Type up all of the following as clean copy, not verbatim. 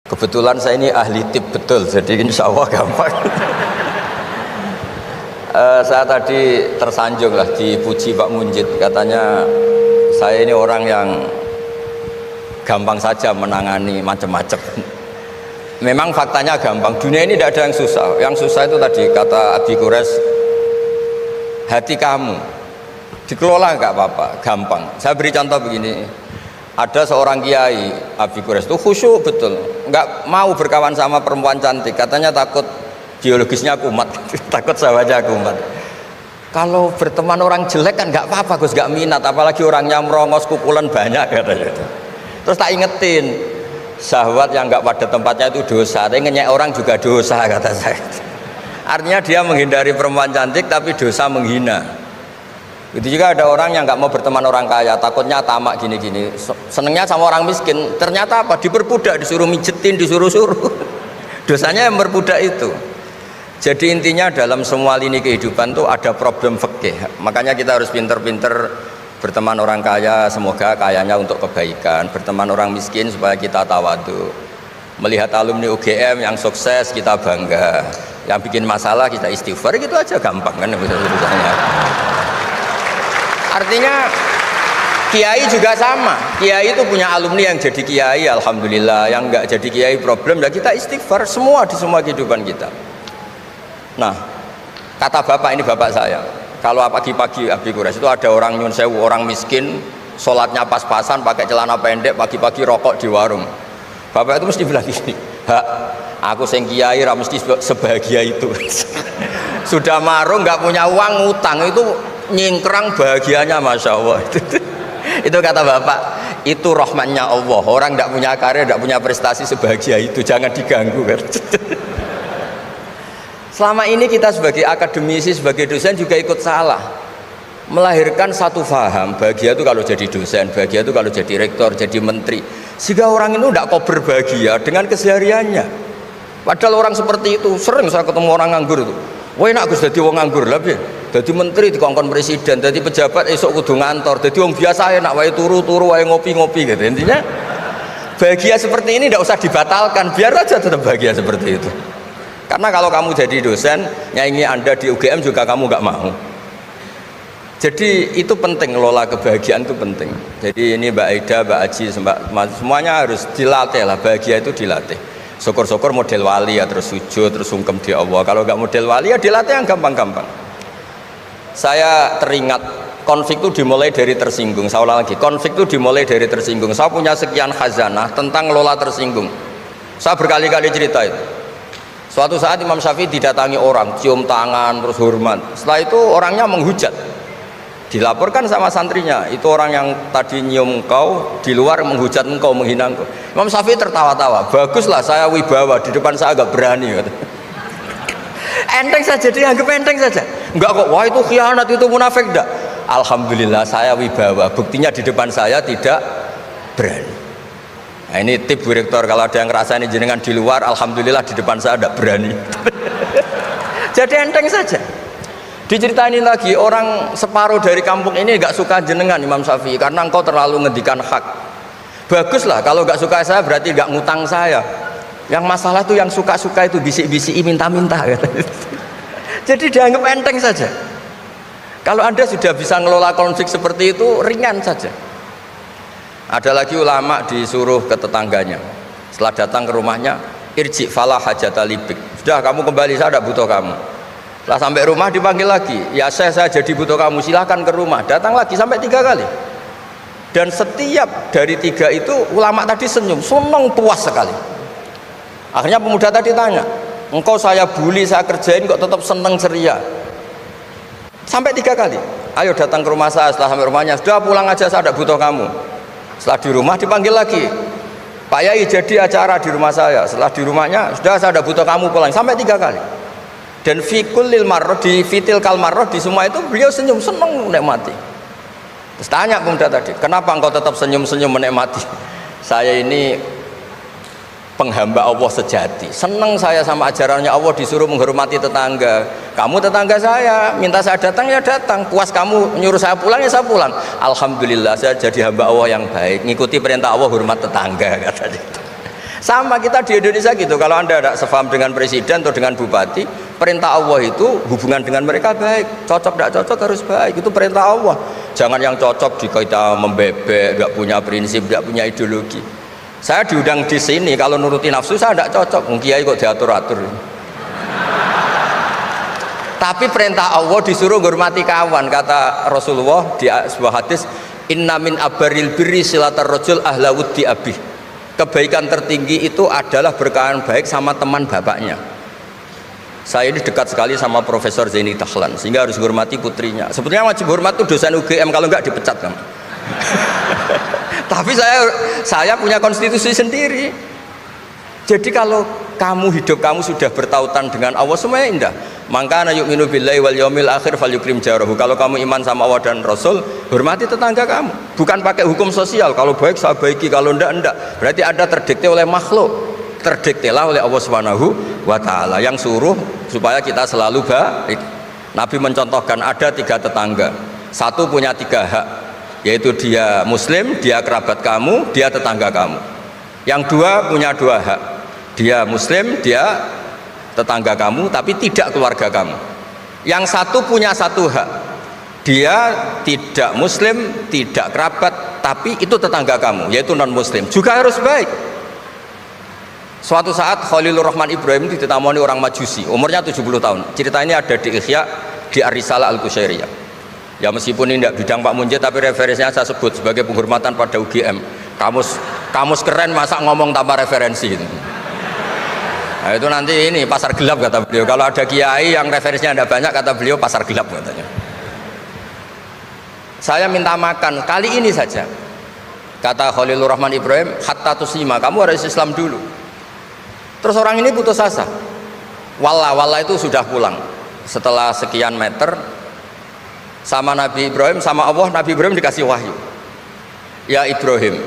Kebetulan saya ini ahli tip betul, jadi insya Allah gampang. Saya tadi tersanjung lah dipuji Pak Munjid, katanya saya ini orang yang gampang saja menangani macam-macam. Memang faktanya gampang, dunia ini tidak ada yang susah. Yang susah itu tadi kata Abi Quraisy, hati kamu dikelola nggak apa-apa, gampang. Saya beri contoh begini. Ada seorang kiai Abi Quraisy itu khusyuk betul, nggak mau berkawan sama perempuan cantik, katanya takut biologisnya kumat, takut sawahnya kumat. Kalau berteman orang jelek kan nggak apa-apa, Gus, nggak minat, apalagi orangnya merongos, kukulan banyak katanya. Terus tak ingetin, syahwat yang nggak pada tempatnya itu dosa, tapi ngenyek orang juga dosa, kata saya. Artinya dia menghindari perempuan cantik tapi dosa menghina. Itu juga ada orang yang nggak mau berteman orang kaya, takutnya tamak gini-gini, senengnya sama orang miskin, ternyata apa? Diperbudak, disuruh mijetin, disuruh-suruh. Dosanya yang berbudak itu. Jadi intinya dalam semua lini kehidupan tuh ada problem fikih. Makanya kita harus pinter-pinter berteman orang kaya, semoga kayanya untuk kebaikan. Berteman orang miskin supaya kita tawadu. Melihat alumni UGM yang sukses kita bangga. Yang bikin masalah kita istighfar, gitu aja gampang kan urusannya. Artinya kiai juga sama, kiai itu punya alumni yang jadi kiai, alhamdulillah, yang nggak jadi kiai problem, dan kita istighfar semua di semua kehidupan kita. Nah, kata bapak, ini bapak saya, kalau pagi-pagi Abi Quraisy itu ada orang nyun sewu, orang miskin, sholatnya pas-pasan, pakai celana pendek, pagi-pagi rokok di warung. Bapak itu mesti bilang gini, hak, aku sing kiai mesti sebahagia itu. Sudah marung, nggak punya uang, ngutang, itu nyingkrang bahagianya, masya Allah. Itu kata bapak, itu rahmatnya Allah. Orang tidak punya karya, tidak punya prestasi sebahagia itu, jangan diganggu kan. Selama ini kita sebagai akademisi, sebagai dosen juga ikut salah, melahirkan satu faham, bahagia itu kalau jadi dosen, bahagia itu kalau jadi rektor, jadi menteri, sehingga orang itu tidak kok berbahagia dengan kesehariannya. Padahal orang seperti itu, sering saya ketemu orang nganggur itu, wah enak Gus jadi wong nganggur lah, jadi menteri dikongkon presiden, jadi pejabat esok kudu ngantor, jadi orang biasa enak wae turu-turu wae ngopi-ngopi gitu. Intinya bahagia seperti ini tidak usah dibatalkan, biar aja tetap bahagia seperti itu. Karena kalau kamu jadi dosen, nyanyi Anda di UGM juga kamu nggak mau. Jadi itu penting, ngelola kebahagiaan itu penting. Jadi ini Mbak Aida, Mbak Aji, semuanya harus dilatih lah, bahagia itu dilatih. Syukur-syukur model wali ya, terus sujud, terus sungkem di Allah. Kalau nggak model wali ya dilatih yang gampang-gampang. Saya teringat konflik itu dimulai dari tersinggung. Saya ulang lagi, konflik itu dimulai dari tersinggung. Saya punya sekian khazanah tentang ngelola tersinggung. Saya berkali-kali cerita itu. Suatu saat Imam Syafi'i didatangi orang, cium tangan, terus hormat. Setelah itu orangnya menghujat. Dilaporkan sama santrinya, itu orang yang tadi nyium engkau, di luar menghujat engkau, menghina engkau. Imam Syafi'i tertawa-tawa, baguslah saya wibawa, di depan saya agak berani. Enteng saja, dianggap enteng saja. Enggak kok, wah itu khianat, itu munafik, enggak. Alhamdulillah saya wibawa, buktinya di depan saya tidak berani. Nah ini tip Bu Rektor, kalau ada yang ngerasain jenengan di luar, alhamdulillah di depan saya tidak berani. Jadi enteng saja. Diceritain lagi, orang separuh dari kampung ini enggak suka jenengan Imam Syafi'i karena engkau terlalu ngendikan hak. Baguslah, kalau enggak suka saya berarti enggak ngutang saya. Yang masalah tuh yang suka-suka itu bisik-bisik minta-minta. Jadi dianggap enteng saja. Kalau Anda sudah bisa ngelola konflik seperti itu, ringan saja. Ada lagi ulama disuruh ke tetangganya, setelah datang ke rumahnya, irji falah hajata libik, sudah kamu kembali, saya tidak butuh kamu. Setelah sampai rumah dipanggil lagi, ya saya jadi butuh kamu, silahkan ke rumah. Datang lagi sampai 3 kali. Dan setiap dari 3 itu ulama tadi senyum, senang, puas sekali. Akhirnya pemuda tadi tanya, engkau saya bully, saya kerjain kok tetap seneng ceria. Sampai 3 kali. Ayo datang ke rumah saya. Setelah sampai rumahnya, sudah pulang aja, saya tidak butuh kamu. Setelah di rumah dipanggil lagi, Pak Yai jadi acara di rumah saya. Setelah di rumahnya, sudah saya tidak butuh kamu, pulang. Sampai 3 kali. Dan fikul lil marroh, di fitil kal marroh, di semua itu beliau senyum, seneng menikmati. Terus tanya pemuda tadi, kenapa engkau tetap senyum-senyum menikmati? Saya ini penghamba Allah sejati, senang saya sama ajarannya Allah, disuruh menghormati tetangga. Kamu tetangga saya, minta saya datang ya datang, puas kamu nyuruh saya pulang ya saya pulang. Alhamdulillah saya jadi hamba Allah yang baik, ngikuti perintah Allah, hormat tetangga, katanya. Sama kita di Indonesia gitu. Kalau Anda tidak sefaham dengan presiden atau dengan bupati, perintah Allah itu hubungan dengan mereka baik. Cocok tidak cocok harus baik. Itu perintah Allah. Jangan yang cocok di kita membebek, nggak punya prinsip, nggak punya ideologi. Saya diundang di sini, kalau nuruti nafsu saya tidak cocok. Kiai kok diatur-atur. Tapi perintah Allah disuruh menghormati kawan. Kata Rasulullah di sebuah hadis, inna min abaril birri silatar rajul ahla wuddi abih. Kebaikan tertinggi itu adalah berkawan baik sama teman bapaknya. Saya ini dekat sekali sama Profesor Zaini Dahlan, sehingga harus menghormati putrinya. Sebetulnya wajib hormat itu dosen UGM, kalau enggak dipecat kan. Tapi saya punya konstitusi sendiri. Jadi kalau hidup kamu sudah bertautan dengan Allah, semuanya indah. Maka yu'minu billahi wal yaumil akhir falyukrim jarahu. Kalau kamu iman sama Allah dan Rasul, hormati tetangga kamu. Bukan pakai hukum sosial, kalau baik saya baiki, kalau enggak. Berarti Anda terdikte oleh makhluk, terdiktelah oleh Allah Subhanahu wa taala yang suruh supaya kita selalu baik. Nabi mencontohkan ada 3 tetangga. Satu punya 3 hak, yaitu dia muslim, dia kerabat kamu, dia tetangga kamu. Yang 2 punya 2 hak. Dia muslim, dia tetangga kamu, tapi tidak keluarga kamu. Yang 1 punya 1 hak. Dia tidak muslim, tidak kerabat, tapi itu tetangga kamu, yaitu non muslim. Juga harus baik. Suatu saat Khalilur Rahman Ibrahim ditemani orang Majusi, umurnya 70 tahun. Cerita ini ada di Ihya, di Ar-Risalah Al-Qusyairiyah. Ya meskipun ini tidak bidang Pak Munjid, tapi referensinya saya sebut sebagai penghormatan pada UGM. Kamus keren, masa ngomong tanpa referensi gitu. Nah, itu nanti ini pasar gelap kata beliau. Kalau ada kiai yang referensinya tidak banyak, kata beliau pasar gelap katanya. Saya minta makan kali ini saja. Kata Khalilur Rahman Ibrahim, hatta tuslima, kamu harus Islam dulu. Terus orang ini putus asa. Walla itu sudah pulang. Setelah sekian meter sama Nabi Ibrahim, sama Allah, Nabi Ibrahim dikasih wahyu. Ya Ibrahim,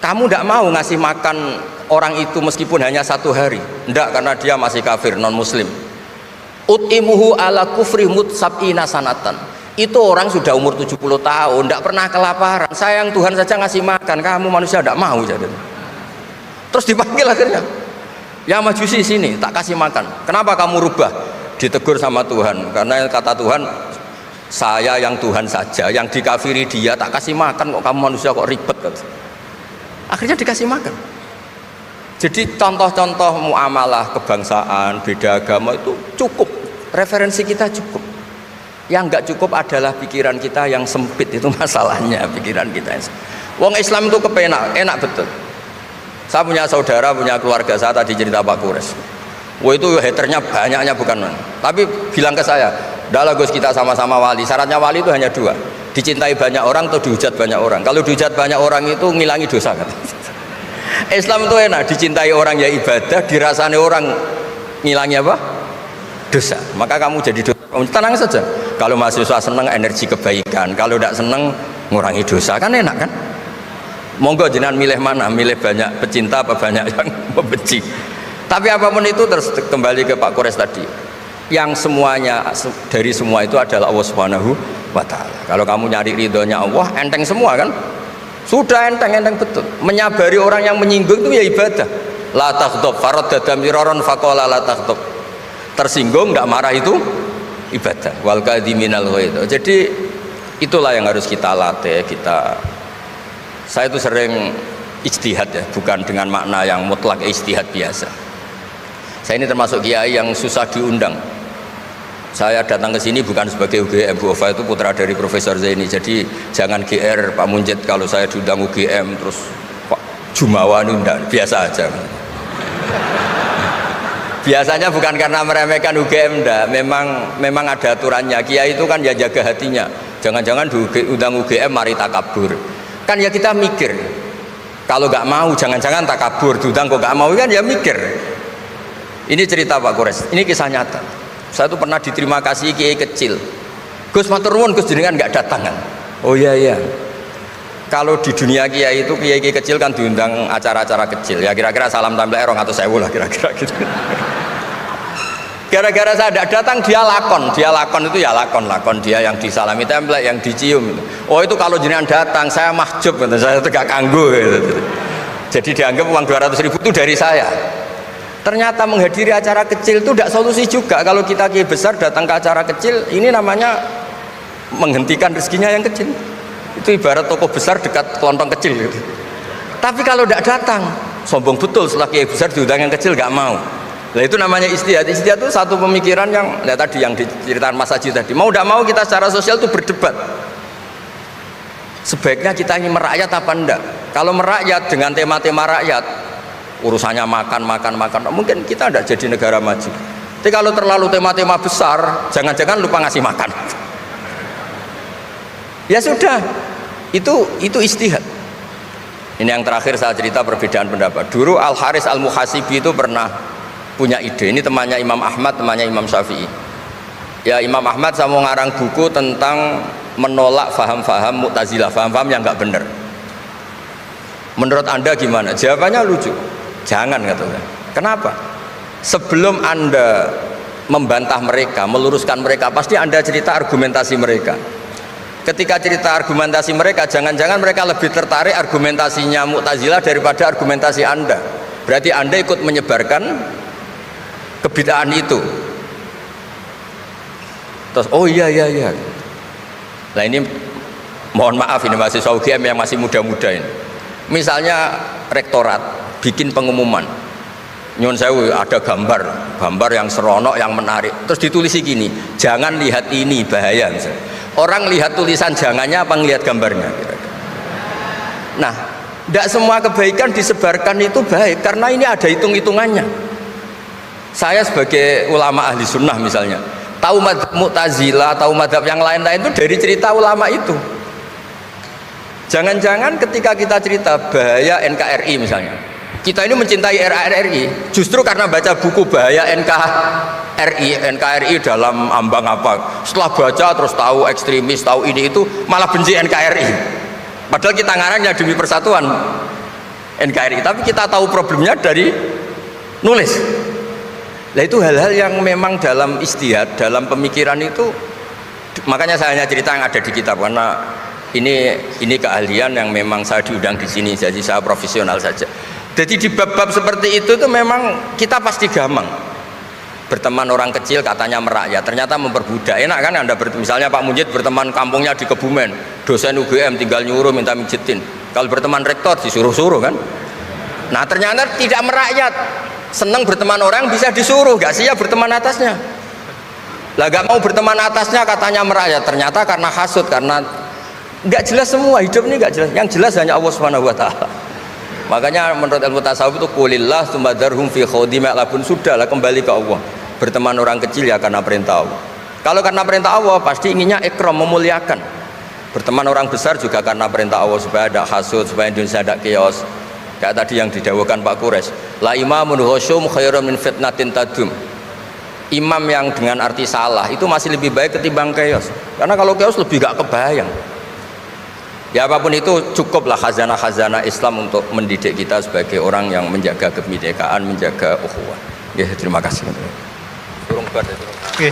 kamu tidak mau ngasih makan orang itu meskipun hanya 1 hari. Tidak, karena dia masih kafir, non muslim. Ut'imuhu ala kufri sab'ina sanatan. Itu orang sudah umur 70 tahun, tidak pernah kelaparan. Sayang Tuhan saja ngasih makan, kamu manusia tidak mau. Jadi. Terus dipanggil akhirnya, ya Majusi sini, tak kasih makan. Kenapa kamu rubah? Ditegur sama Tuhan, karena kata Tuhan, saya yang Tuhan saja, yang dikafiri dia tak kasih makan, kok kamu manusia kok ribet. Akhirnya dikasih makan. Jadi contoh-contoh muamalah kebangsaan, beda agama itu cukup, referensi kita cukup. Yang enggak cukup adalah pikiran kita yang sempit, itu masalahnya, pikiran kita. Wong Islam itu kepenak, enak betul. Saya punya saudara, punya keluarga, saya tadi cerita Pak Kures. Wah itu haternya banyaknya bukan. Tapi bilang ke saya, "Dahlah Gus, kita sama-sama wali. Syaratnya wali itu hanya 2. Dicintai banyak orang atau dihujat banyak orang. Kalau dihujat banyak orang itu ngilangi dosa kan." Islam itu enak, dicintai orang ya ibadah, dirasani orang ngilangi apa? Dosa. Maka kamu jadi dosa. Tenang saja. Kalau mahasiswa senang energi kebaikan, kalau tidak senang ngurangi dosa, kan enak kan? Monggo jenengan milih mana? Milih banyak pecinta apa banyak yang membenci? Tapi apapun itu, terus kembali ke Pak Kores tadi, yang semuanya dari semua itu adalah Allah Subhanahu wa taala. Kalau kamu nyari ridhonya Allah, enteng semua kan? Sudah enteng betul. Menyabari orang yang menyinggung itu ya ibadah. La taghdab, faradda miraron faqala la taghdab. Tersinggung enggak marah itu ibadah. Wal kadhiminal ghaidh. Jadi itulah yang harus kita latih, saya itu sering ijtihad ya, bukan dengan makna yang mutlak ijtihad biasa. Saya ini termasuk kiai yang susah diundang. Saya datang ke sini bukan sebagai UGM, Bu Ova itu putra dari Profesor Zaini. Jadi jangan GR Pak Munjid kalau saya diundang UGM terus Pak Jumawa undang, biasa aja. Biasanya bukan karena meremehkan UGM, enggak. Memang ada aturannya. Kiai itu kan ya jaga hatinya. Jangan-jangan diundang UGM mari takabur. Kan ya kita mikir. Kalau nggak mau jangan-jangan takabur, diundang kok nggak mau kan ya mikir. Ini cerita Pak Kores, ini kisah nyata. Saya tuh pernah diterima kasih kiai kecil. Gus matur nuwun Gus jenengan nggak datang kan? Oh iya. Kalau di dunia kiai itu kiai kecil kan diundang acara-acara kecil. Ya kira-kira salam tempel 200.000 lah kira-kira gitu. Gara-gara saya tidak datang dia lakon itu ya lakon dia yang disalami template, yang dicium. Oh itu kalau jenengan datang saya mahjub, saya tegak kanggo gitu. Jadi dianggap uang 200.000 itu dari saya. Ternyata menghadiri acara kecil itu tidak solusi juga. Kalau kita kiai besar datang ke acara kecil, ini namanya menghentikan rezekinya yang kecil. Itu ibarat toko besar dekat kelontong kecil gitu. Tapi kalau tidak datang, sombong betul setelah kiai besar diundang yang kecil nggak mau. Nah itu namanya istihad. Istihad itu satu pemikiran yang lihat tadi yang diceritakan Mas Haji tadi. Mau tidak mau kita secara sosial itu berdebat. Sebaiknya kita ini merakyat apa enggak? Kalau merakyat dengan tema-tema rakyat, urusannya makan, mungkin kita enggak jadi negara maju. Tapi kalau terlalu tema-tema besar, jangan-jangan lupa ngasih makan. Ya sudah, itu istihad. Ini yang terakhir saya cerita perbedaan pendapat. Dulu Al Haris Al Muhasibi itu pernah punya ide. Ini temannya Imam Ahmad, temannya Imam Syafi'i. Ya Imam Ahmad saya mau ngarang buku tentang menolak faham-faham Mu'tazilah, faham-faham yang nggak benar. Menurut Anda gimana? Jawabannya lucu. Jangan katanya. Kenapa? Sebelum Anda membantah mereka, meluruskan mereka, pasti Anda cerita argumentasi mereka. Ketika cerita argumentasi mereka, jangan-jangan mereka lebih tertarik argumentasinya Mu'tazilah daripada argumentasi Anda. Berarti Anda ikut menyebarkan kebid'ahan itu. Terus, oh iya. Nah ini mohon maaf, ini mahasiswa UGM yang masih muda-muda ini. Misalnya rektorat bikin pengumuman, nyun sewu ada gambar yang seronok, yang menarik, terus ditulisi gini, jangan lihat ini, bahaya misalnya. Orang lihat tulisan jangannya apa ngelihat gambarnya? Nah, tidak semua kebaikan disebarkan itu baik, karena ini ada hitung-hitungannya. Saya sebagai ulama ahli sunnah misalnya, tahu madhab Mu'tazilah, tahu madhab yang lain-lain itu dari cerita ulama itu. Jangan-jangan ketika kita cerita bahaya NKRI misalnya, kita ini mencintai RRI justru karena baca buku bahaya NKRI dalam ambang apa, setelah baca terus tahu ekstremis, tahu ini itu, malah benci NKRI, padahal kita ngarangnya demi persatuan NKRI, tapi kita tahu problemnya dari nulis. Nah itu hal-hal yang memang dalam istihad, dalam pemikiran itu, makanya saya hanya cerita yang ada di kitab, karena ini keahlian yang memang saya diundang di sini, jadi saya profesional saja. Jadi di bab-bab seperti itu tuh memang kita pasti gampang berteman orang kecil, katanya merakyat, ternyata memperbudak. Enak kan Anda misalnya Pak Munjid berteman kampungnya di Kebumen, dosen UGM tinggal nyuruh minta mijitin. Kalau berteman rektor disuruh-suruh kan. Nah ternyata tidak merakyat, senang berteman orang bisa disuruh, gak siap berteman atasnya. Lah gak mau berteman atasnya katanya merakyat, ternyata karena hasud, karena nggak jelas semua, hidup ini nggak jelas. Yang jelas hanya Allah Subhanahu wa taala. Makanya menurut ilmu tasawuf itu qulillah tsumma dzarhum fi khawdi ma'labun, sudahlah kembali ke Allah. Berteman orang kecil ya karena perintah Allah. Kalau karena perintah Allah pasti inginnya ikram, memuliakan. Berteman orang besar juga karena perintah Allah, supaya ada hasud, supaya Indonesia ada chaos. Kayak tadi yang didawuhkan Pak Quraisy, la imamun husyum khairun min fitnatin tadum. Imam yang dengan arti salah itu masih lebih baik ketimbang chaos. Karena kalau chaos lebih gak kebayang. Ya apapun itu, cukuplah khazanah-khazanah Islam untuk mendidik kita sebagai orang yang menjaga kebinekaan, menjaga ukhuwah. Ya, terima kasih. Oke.